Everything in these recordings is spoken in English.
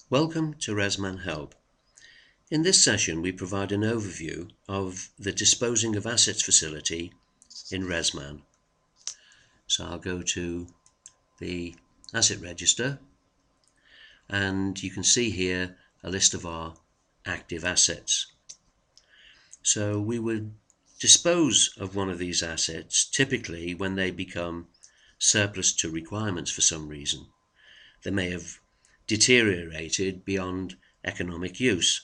Welcome to RMM Help. In this session we provide an overview of the disposing of assets facility in RMM. So I'll go to the asset register and you can see here a list of our active assets. So we would dispose of one of these assets typically when they become surplus to requirements for some reason. They may have deteriorated beyond economic use.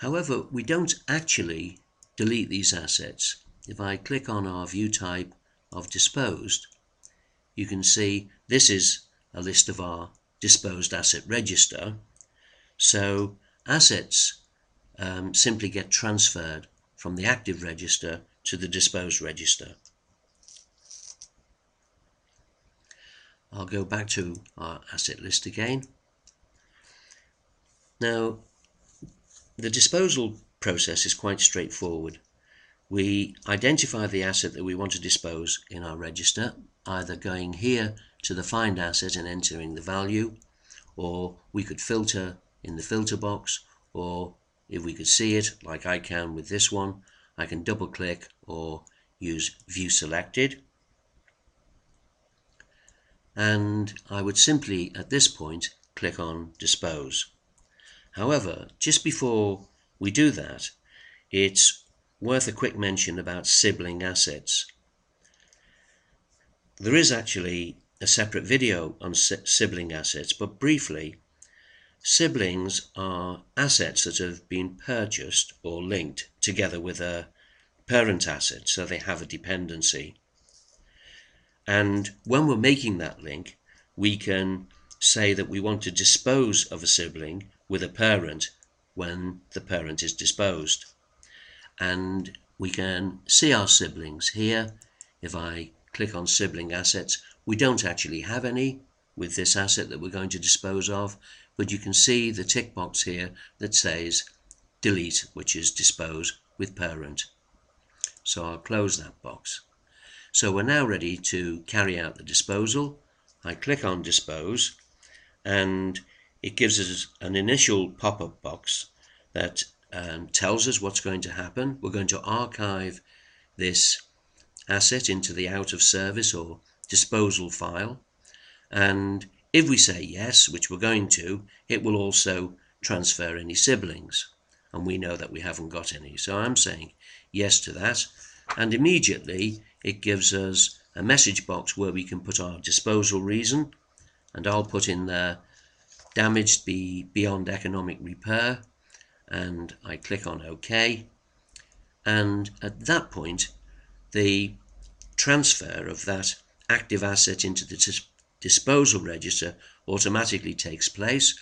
However, we don't actually delete these assets. If I click on our view type of disposed, you can see this is a list of our disposed asset register. So assets simply get transferred from the active register to the disposed register. I'll go back to our asset list again. Now, the disposal process is quite straightforward. We identify the asset that we want to dispose in our register, either going here to the find asset and entering the value, or we could filter in the filter box, or if we could see it like I can with this one, I can double click or use view selected. And I would simply at this point click on dispose. However, just before we do that, it's worth a quick mention about sibling assets. There is actually a separate video on sibling assets, but briefly, siblings are assets that have been purchased or linked together with a parent asset, so they have a dependency. And when we're making that link, we can say that we want to dispose of a sibling with a parent when the parent is disposed. And we can see our siblings here. If I click on sibling assets, we don't actually have any with this asset that we're going to dispose of, but you can see the tick box here that says delete, which is dispose with parent. So I'll close that box. So we're now ready to carry out the disposal. I click on dispose and it gives us an initial pop-up box that tells us what's going to happen. We're going to archive this asset into the out of service or disposal file, and if we say yes, which we're going to, it will also transfer any siblings, and we know that we haven't got any, so I'm saying yes to that, and immediately it gives us a message box where we can put our disposal reason, and I'll put in there damaged beyond economic repair, and I click on OK, and at that point the transfer of that active asset into the disposal register automatically takes place.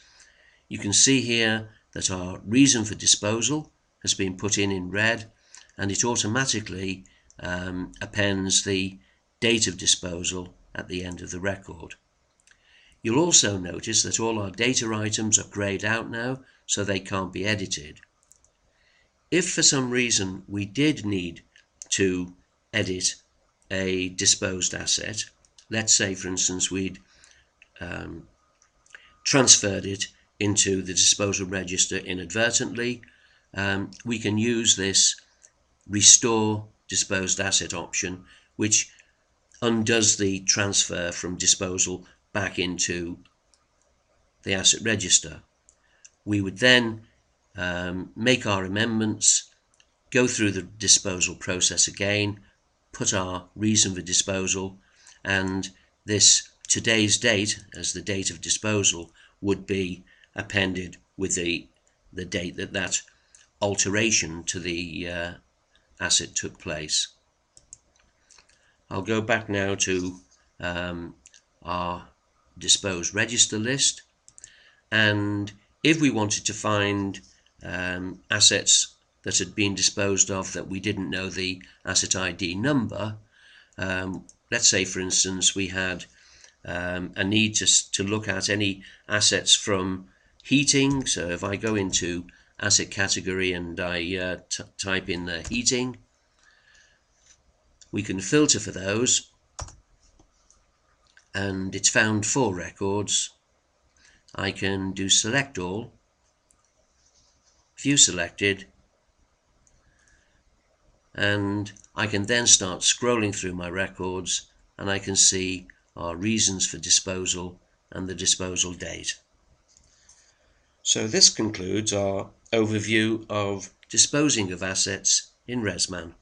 You can see here that our reason for disposal has been put in red, and it automatically appends the date of disposal at the end of the record. You'll also notice that all our data items are grayed out now, so they can't be edited. If for some reason we did need to edit a disposed asset, let's say for instance we'd transferred it into the disposal register inadvertently, we can use this restore disposed asset option, which undoes the transfer from disposal back into the asset register. We would then make our amendments, go through the disposal process again, put our reason for disposal, and this today's date as the date of disposal would be appended with the date that alteration to the asset took place. I'll go back now to our disposed register list, and if we wanted to find assets that had been disposed of that we didn't know the asset ID number, let's say for instance we had a need to look at any assets from heating, so if I go into asset category and I type in the heating, we can filter for those, and it's found 4 records. I can do select all, view selected, and I can then start scrolling through my records, and I can see our reasons for disposal and the disposal date. So this concludes our overview of disposing of assets in ResMan.